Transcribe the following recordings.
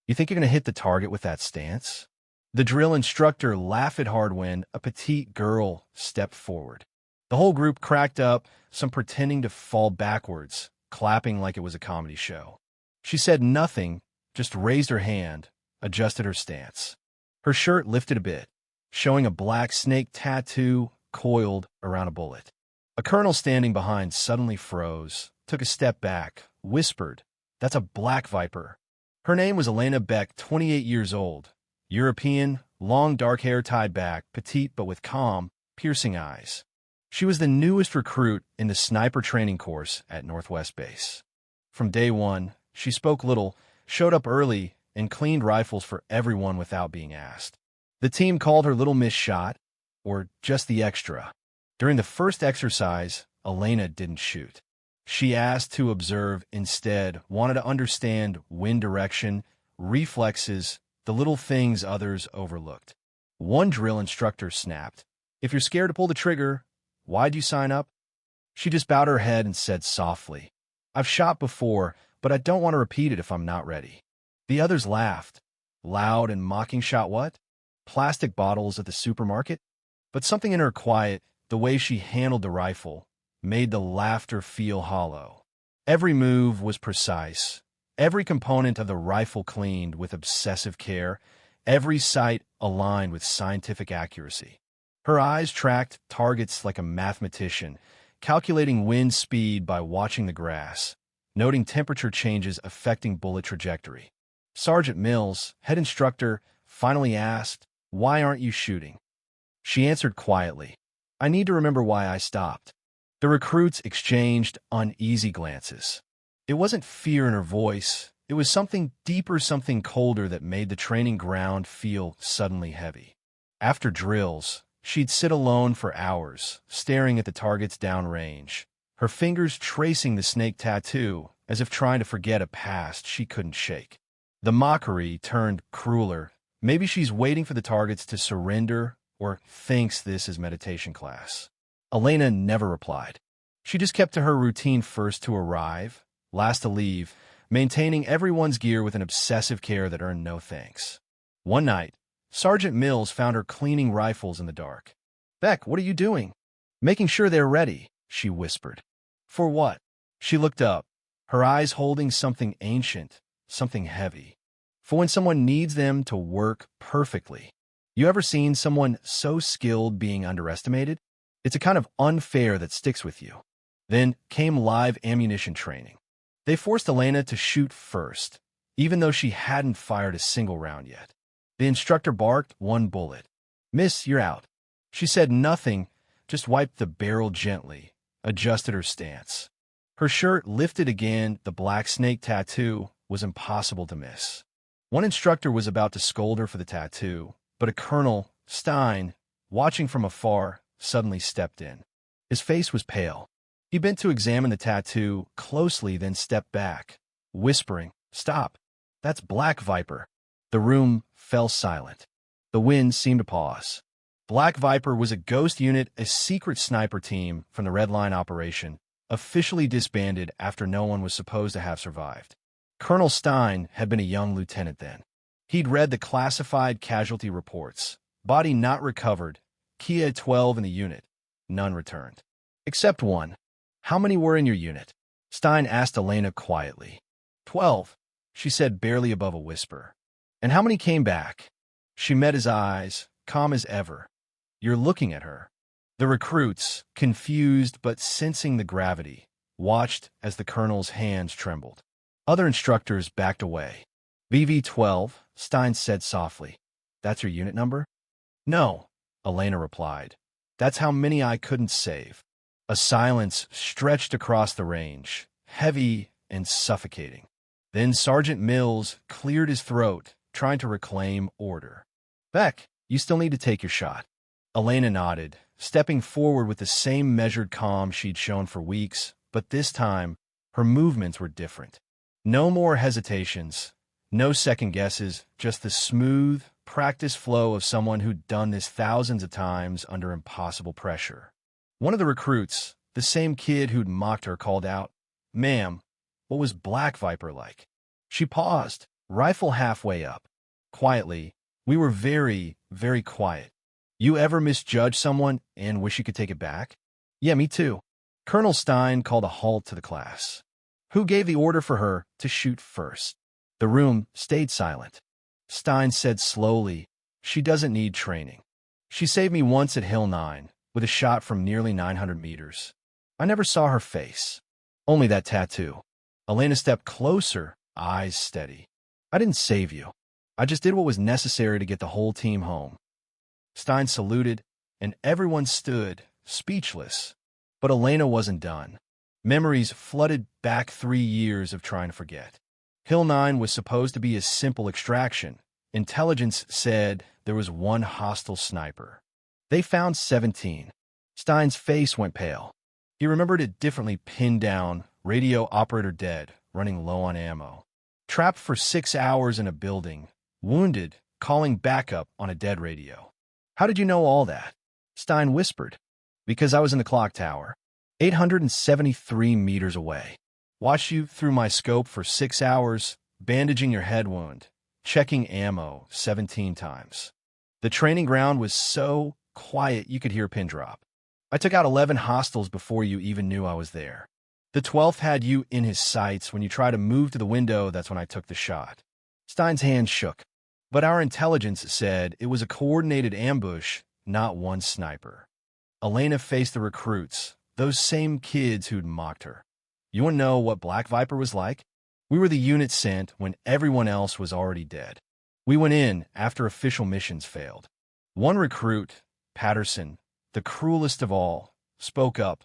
You think you're going to hit the target with that stance? The drill instructor laughed hard when a petite girl stepped forward. The whole group cracked up, some pretending to fall backwards, clapping like it was a comedy show. She said nothing, just raised her hand, adjusted her stance. Her shirt lifted a bit, showing a black snake tattoo coiled around a bullet. A colonel standing behind suddenly froze, took a step back, whispered, "That's a black viper." Her name was Elena Beck, 28 years old. European, long dark hair tied back, petite but with calm, piercing eyes. She was the newest recruit in the sniper training course at Northwest Base. From day one, she spoke little, showed up early, and cleaned rifles for everyone without being asked. The team called her Little Miss Shot, or just the extra. During the first exercise, Elena didn't shoot. She asked to observe instead, wanted to understand wind direction, reflexes, the little things others overlooked. One drill instructor snapped, "If you're scared to pull the trigger, why'd you sign up?" She just bowed her head and said softly, "I've shot before, but I don't want to repeat it if I'm not ready." The others laughed. Loud and mocking. Shot what? Plastic bottles at the supermarket? But something in her quiet, the way she handled the rifle, made the laughter feel hollow. Every move was precise. Every component of the rifle cleaned with obsessive care, every sight aligned with scientific accuracy. Her eyes tracked targets like a mathematician, calculating wind speed by watching the grass, noting temperature changes affecting bullet trajectory. Sergeant Mills, head instructor, finally asked, "Why aren't you shooting?" She answered quietly, "I need to remember why I stopped." The recruits exchanged uneasy glances. It wasn't fear in her voice. It was something deeper, something colder that made the training ground feel suddenly heavy. After drills, she'd sit alone for hours, staring at the targets downrange, her fingers tracing the snake tattoo as if trying to forget a past she couldn't shake. The mockery turned crueler. Maybe she's waiting for the targets to surrender or thinks this is meditation class. Elena never replied. She just kept to her routine: first to arrive, last to leave, maintaining everyone's gear with an obsessive care that earned no thanks. One night, Sergeant Mills found her cleaning rifles in the dark. "Beck, what are you doing?" "Making sure they're ready," she whispered. "For what?" She looked up, her eyes holding something ancient, something heavy. "For when someone needs them to work perfectly." You ever seen someone so skilled being underestimated? It's a kind of unfair that sticks with you. Then came live ammunition training. They forced Elena to shoot first, even though she hadn't fired a single round yet. The instructor barked one bullet. "Miss, you're out." She said nothing, just wiped the barrel gently, adjusted her stance. Her shirt lifted again. The black snake tattoo was impossible to miss. One instructor was about to scold her for the tattoo, but a Colonel, Stein, watching from afar, suddenly stepped in. His face was pale. He bent to examine the tattoo closely, then stepped back, whispering, "Stop. That's Black Viper." The room fell silent. The wind seemed to pause. Black Viper was a ghost unit, a secret sniper team from the Red Line operation, officially disbanded after no one was supposed to have survived. Colonel Stein had been a young lieutenant then. He'd read the classified casualty reports. Body not recovered. Kia 12 in the unit. None returned. Except one. "How many were in your unit?" Stein asked Elena quietly. 12, she said barely above a whisper. "And how many came back?" She met his eyes, calm as ever. "You're looking at her." The recruits, confused but sensing the gravity, watched as the colonel's hands trembled. Other instructors backed away. "VV-12, Stein said softly. "That's your unit number?" "No," Elena replied. "That's how many I couldn't save." A silence stretched across the range, heavy and suffocating. Then Sergeant Mills cleared his throat, trying to reclaim order. "Beck, you still need to take your shot." Elena nodded, stepping forward with the same measured calm she'd shown for weeks, but this time, her movements were different. No more hesitations, no second guesses, just the smooth, practiced flow of someone who'd done this thousands of times under impossible pressure. One of the recruits, the same kid who'd mocked her, called out, "Ma'am, what was Black Viper like?" She paused, Rifle halfway up. Quietly. We were very, very quiet. You ever misjudge someone and wish you could take it back? Yeah, me too. Colonel Stein called a halt to the class. Who gave the order for her to shoot first? The room stayed silent. Stein said slowly, she doesn't need training. She saved me once at Hill 9, with a shot from nearly 900 meters. I never saw her face. Only that tattoo. Elena stepped closer, eyes steady. I didn't save you. I just did what was necessary to get the whole team home. Stein saluted, and everyone stood, speechless. But Elena wasn't done. Memories flooded back 3 years of trying to forget. Hill 9 was supposed to be a simple extraction. Intelligence said there was one hostile sniper. They found 17. Stein's face went pale. He remembered it differently: pinned down, radio operator dead, running low on ammo. Trapped for 6 hours in a building, wounded, calling backup on a dead radio. How did you know all that? Stein whispered. Because I was in the clock tower, 873 meters away. Watched you through my scope for 6 hours, bandaging your head wound, checking ammo 17 times. The training ground was so quiet you could hear a pin drop. I took out 11 hostiles before you even knew I was there. The 12th had you in his sights. When you tried to move to the window, that's when I took the shot. Stein's hand shook. But our intelligence said it was a coordinated ambush, not one sniper. Elena faced the recruits, those same kids who'd mocked her. You want to know what Black Viper was like? We were the unit sent when everyone else was already dead. We went in after official missions failed. One recruit, Patterson, the cruelest of all, spoke up.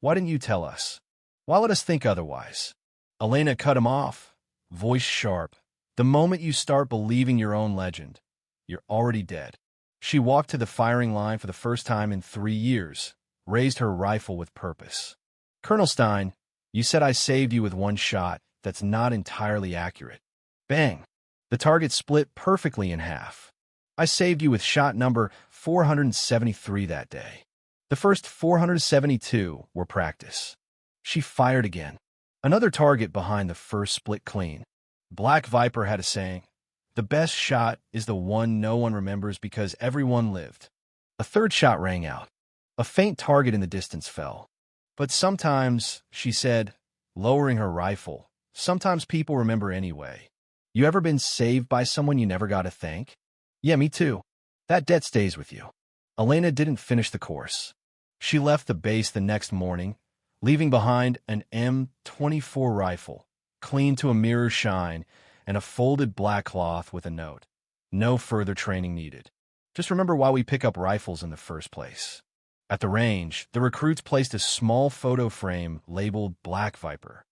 Why didn't you tell us? Why let us think otherwise? Elena cut him off, voice sharp. The moment you start believing your own legend, you're already dead. She walked to the firing line for the first time in 3 years, raised her rifle with purpose. Colonel Stein, you said I saved you with one shot. That's not entirely accurate. Bang! The target split perfectly in half. I saved you with shot number 473 that day. The first 472 were practice. She fired again. Another target behind the first split clean. Black Viper had a saying, the best shot is the one no one remembers because everyone lived. A third shot rang out. A faint target in the distance fell. But sometimes, she said, lowering her rifle, sometimes people remember anyway. You ever been saved by someone you never got to thank? Yeah, me too. That debt stays with you. Elena didn't finish the course. She left the base the next morning, leaving behind an M24 rifle, clean to a mirror shine, and a folded black cloth with a note. No further training needed. Just remember why we pick up rifles in the first place. At the range, the recruits placed a small photo frame labeled Black Viper.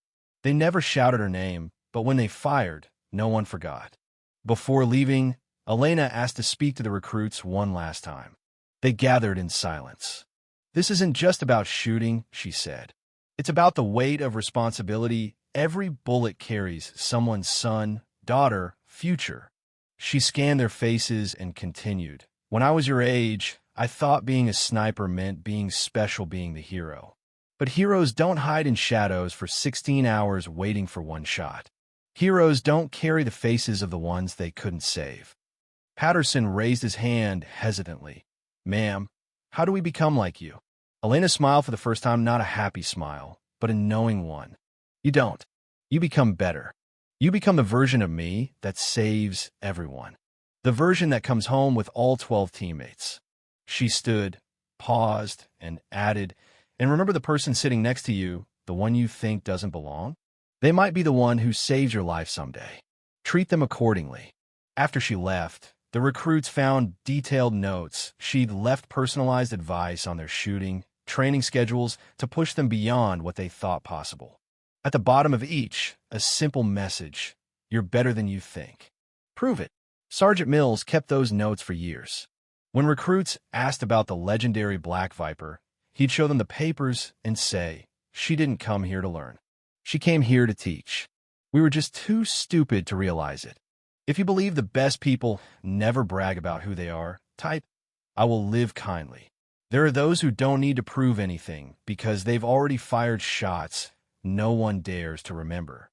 They never shouted her name, but when they fired, no one forgot. Before leaving, Elena asked to speak to the recruits one last time. They gathered in silence. This isn't just about shooting, she said. It's about the weight of responsibility every bullet carries: someone's son, daughter, future. She scanned their faces and continued. When I was your age, I thought being a sniper meant being special, being the hero. But heroes don't hide in shadows for 16 hours waiting for one shot. Heroes don't carry the faces of the ones they couldn't save. Patterson raised his hand hesitantly. Ma'am, how do we become like you? Elena smiled for the first time, not a happy smile, but a knowing one. You don't. You become better. You become the version of me that saves everyone. The version that comes home with all 12 teammates. She stood, paused, and added, and remember the person sitting next to you, the one you think doesn't belong? They might be the one who saves your life someday. Treat them accordingly. After she left, the recruits found detailed notes. She'd left personalized advice on their shooting, training schedules to push them beyond what they thought possible. At the bottom of each, a simple message: you're better than you think. Prove it. Sergeant Mills kept those notes for years. When recruits asked about the legendary Black Viper, he'd show them the papers and say, she didn't come here to learn. She came here to teach. We were just too stupid to realize it. If you believe the best people never brag about who they are, type, I will live kindly. There are those who don't need to prove anything because they've already fired shots no one dares to remember.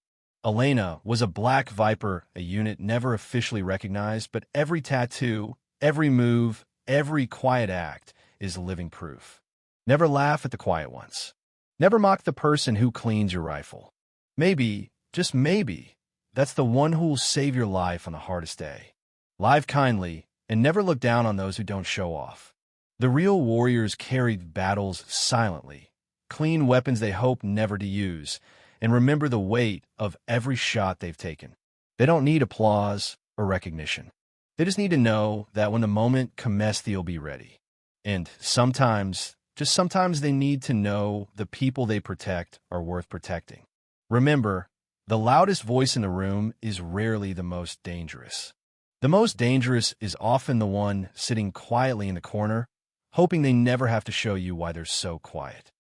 Elena was a black viper, a unit never officially recognized, but every tattoo, every move, every quiet act is living proof. Never laugh at the quiet ones. Never mock the person who cleans your rifle. Maybe, just maybe, that's the one who will save your life on the hardest day. Live kindly, and never look down on those who don't show off. The real warriors carried battles silently, clean weapons they hope never to use, and remember the weight of every shot they've taken. They don't need applause or recognition. They just need to know that when the moment comes, they'll be ready. And sometimes, just sometimes, they need to know the people they protect are worth protecting. Remember, the loudest voice in the room is rarely the most dangerous. The most dangerous is often the one sitting quietly in the corner, hoping they never have to show you why they're so quiet.